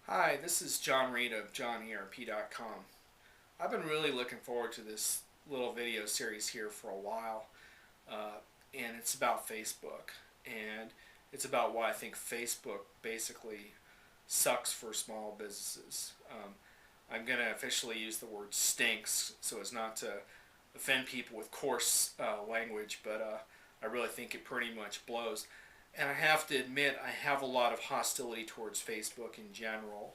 Hi, this is John Reed of JohnERP.com. I've been really looking forward to this little video series here for a while, and it's about Facebook, and it's about why I think Facebook basically sucks for small businesses. I'm going to officially use the word stinks so as not to offend people with coarse language, but I really think it pretty much blows. And I have to admit, I have a lot of hostility towards Facebook in general.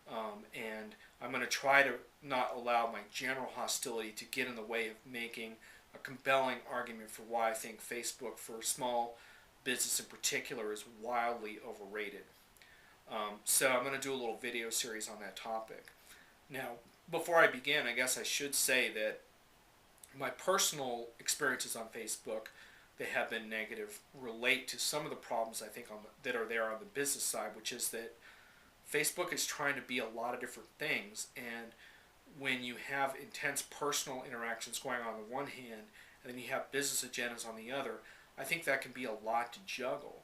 And I'm going to try to not allow my general hostility to get in the way of making a compelling argument for why I think Facebook, for small business in particular, is wildly overrated. So I'm going to do a little video series on that topic. Now, before I begin, I guess I should say that my personal experiences on Facebook that have been negative relate to some of the problems I think that are there on the business side, which is that Facebook is trying to be a lot of different things, and when you have intense personal interactions going on the one hand, and then you have business agendas on the other, I think that can be a lot to juggle.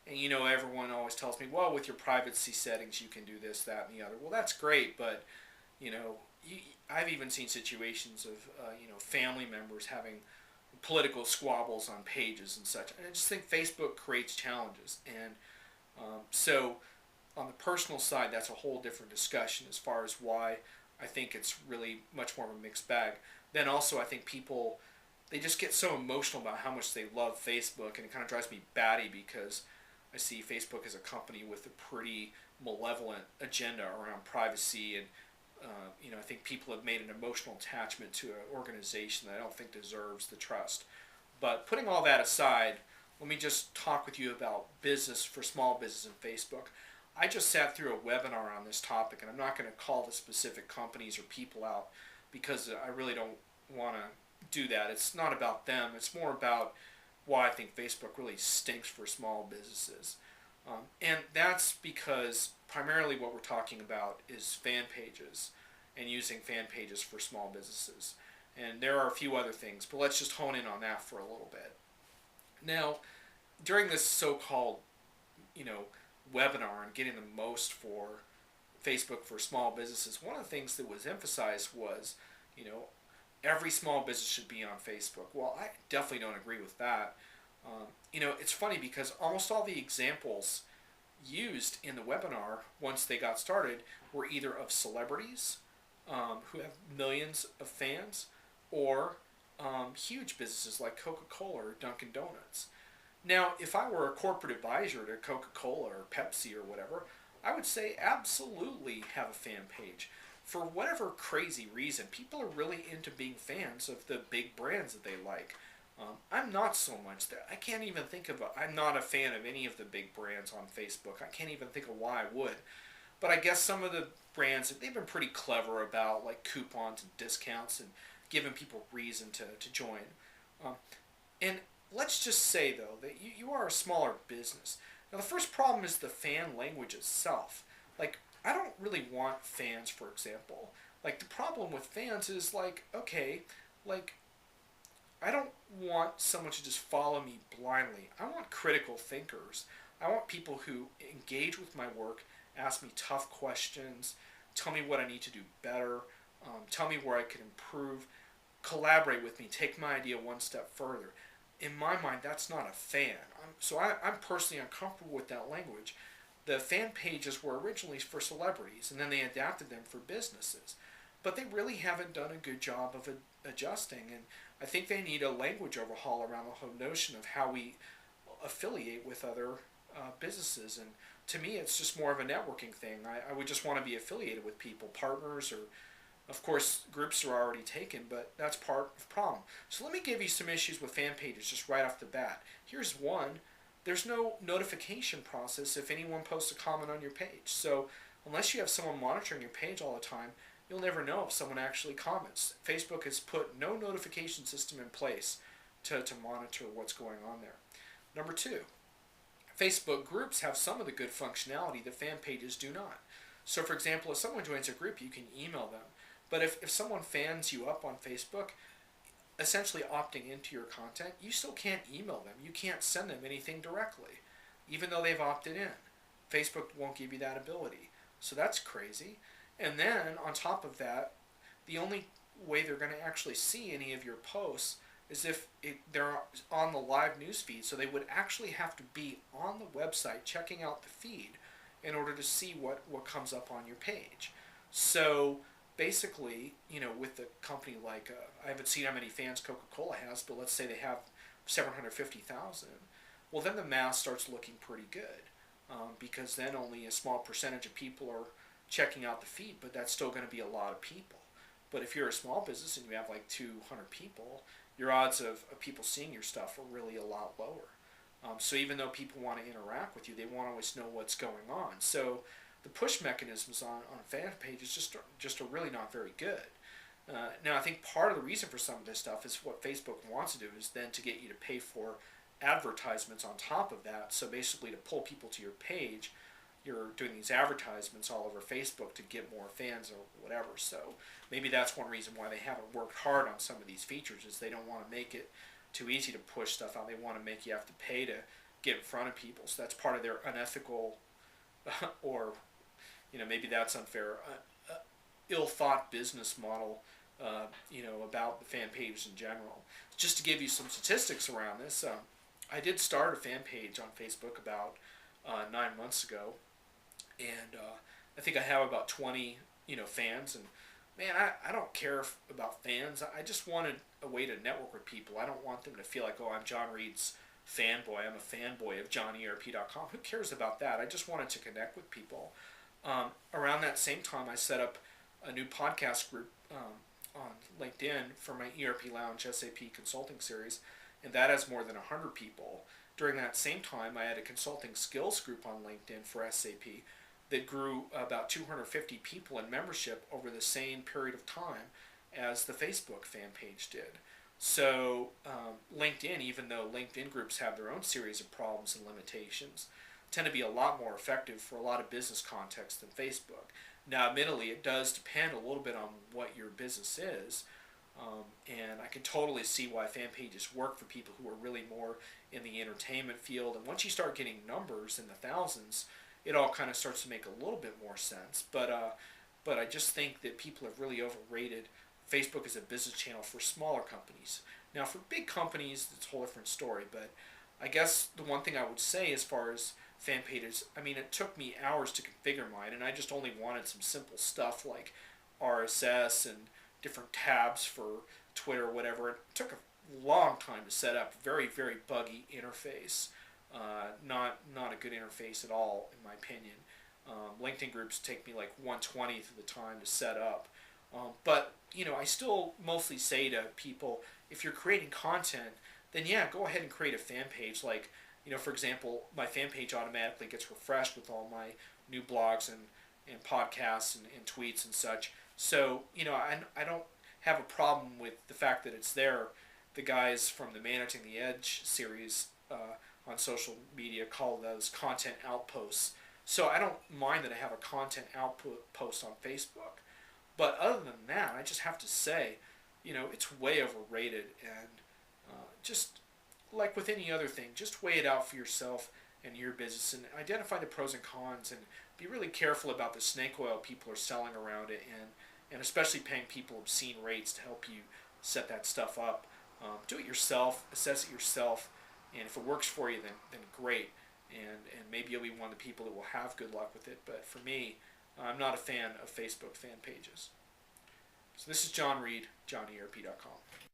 And everyone always tells me, well, with your privacy settings, you can do this, that, and the other. Well, that's great, but you know, I've even seen situations of family members having political squabbles on pages and such. And I just think Facebook creates challenges. And so on the personal side, that's a whole different discussion as far as why I think it's really much more of a mixed bag. Then also, I think people, they just get so emotional about how much they love Facebook, and it kind of drives me batty because I see Facebook as a company with a pretty malevolent agenda around privacy, and I think people have made an emotional attachment to an organization that I don't think deserves the trust. But putting all that aside, let me just talk with you about business for small business and Facebook. I just sat through a webinar on this topic, and I'm not going to call the specific companies or people out because I really don't want to do that. It's not about them. It's more about why I think Facebook really stinks for small businesses. And that's because primarily what we're talking about is fan pages and using fan pages for small businesses. And there are a few other things, but let's just hone in on that for a little bit. Now, during this so-called, you know, webinar and getting the most for Facebook for small businesses, one of the things that was emphasized was, you know, every small business should be on Facebook. Well, I definitely don't agree with that. It's funny because almost all the examples used in the webinar once they got started were either of celebrities who have millions of fans or huge businesses like Coca-Cola or Dunkin' Donuts. Now, if I were a corporate advisor to Coca-Cola or Pepsi or whatever, I would say absolutely have a fan page. For whatever crazy reason, people are really into being fans of the big brands that they like. I'm not so much that. I can't even think of I'm not a fan of any of the big brands on Facebook. I can't even think of why I would. But I guess some of the brands, they've been pretty clever about like coupons and discounts and giving people reason to join. Um, and let's just say, though, that you are a smaller business. Now, the first problem is the fan language itself. Like, I don't really want fans, for example. Like, the problem with fans is, like, okay, like, I don't want someone to just follow me blindly. I want critical thinkers. I want people who engage with my work, ask me tough questions, tell me what I need to do better, tell me where I can improve, collaborate with me, take my idea one step further. In my mind, that's not a fan. I'm personally uncomfortable with that language. The fan pages were originally for celebrities, and then they adapted them for businesses. But they really haven't done a good job of adjusting, and I think they need a language overhaul around the whole notion of how we affiliate with other businesses. And to me, it's just more of a networking thing. I would just want to be affiliated with people, partners, or of course, groups are already taken, but that's part of the problem. So let me give you some issues with fan pages just right off the bat. Here's one. There's no notification process if anyone posts a comment on your page. So unless you have someone monitoring your page all the time, you'll never know if someone actually comments. Facebook has put no notification system in place to monitor what's going on there. Number two, Facebook groups have some of the good functionality that fan pages do not. So for example, if someone joins a group, you can email them. But if someone fans you up on Facebook, essentially opting into your content, you still can't email them. You can't send them anything directly, even though they've opted in. Facebook won't give you that ability. So that's crazy. And then on top of that, the only way they're going to actually see any of your posts is if they're on the live news feed. So they would actually have to be on the website checking out the feed in order to see what comes up on your page. So basically, with a company like, I haven't seen how many fans Coca-Cola has, but let's say they have 750,000. Well, then the math starts looking pretty good, because then only a small percentage of people are checking out the feed, but that's still going to be a lot of people. But if you're a small business and you have like 200 people, your odds of people seeing your stuff are really a lot lower. So even though people want to interact with you, they want to always know what's going on. So the push mechanisms on fan pages just are really not very good. Now I think part of the reason for some of this stuff is what Facebook wants to do is then to get you to pay for advertisements on top of that. So basically to pull people to your page, you're doing these advertisements all over Facebook to get more fans or whatever. So maybe that's one reason why they haven't worked hard on some of these features, is they don't want to make it too easy to push stuff out. They want to make you have to pay to get in front of people. So that's part of their unethical or maybe that's unfair, ill-thought business model, about the fan page in general. Just to give you some statistics around this, I did start a fan page on Facebook about 9 months ago, and I think I have about 20 fans. And man, I don't care about fans. I just wanted a way to network with people. I don't want them to feel like, oh, I'm John Reed's fanboy. I'm a fanboy of JohnnyERP.com. Who cares about that? I just wanted to connect with people. Around that same time, I set up a new podcast group on LinkedIn for my ERP Lounge SAP consulting series, and that has more than 100 people. During that same time, I had a consulting skills group on LinkedIn for SAP that grew about 250 people in membership over the same period of time as the Facebook fan page did. So LinkedIn, even though LinkedIn groups have their own series of problems and limitations, tend to be a lot more effective for a lot of business context than Facebook. Now, admittedly, it does depend a little bit on what your business is, and I can totally see why fan pages work for people who are really more in the entertainment field. And once you start getting numbers in the thousands, it all kind of starts to make a little bit more sense. But I just think that people have really overrated Facebook as a business channel for smaller companies. Now, for big companies, it's a whole different story. But I guess the one thing I would say as far as fan pages, I mean, it took me hours to configure mine, and I just only wanted some simple stuff like RSS and different tabs for Twitter or whatever. It took a long time to set up. Very, very buggy interface. Not a good interface at all, in my opinion. LinkedIn groups take me like 1/20th of the time to set up. But I still mostly say to people, if you're creating content, then yeah, go ahead and create a fan page. Like, for example, my fan page automatically gets refreshed with all my new blogs and podcasts and tweets and such. So, I don't have a problem with the fact that it's there. The guys from the Managing the Edge series on social media call those content outposts. So I don't mind that I have a content output post on Facebook. But other than that, I just have to say, it's way overrated. And just like with any other thing, just weigh it out for yourself and your business and identify the pros and cons, and be really careful about the snake oil people are selling around it, and especially paying people obscene rates to help you set that stuff up. Do it yourself, assess it yourself, and if it works for you, then great. And maybe you'll be one of the people that will have good luck with it. But for me, I'm not a fan of Facebook fan pages. So this is John Reed, JohnnyERP.com.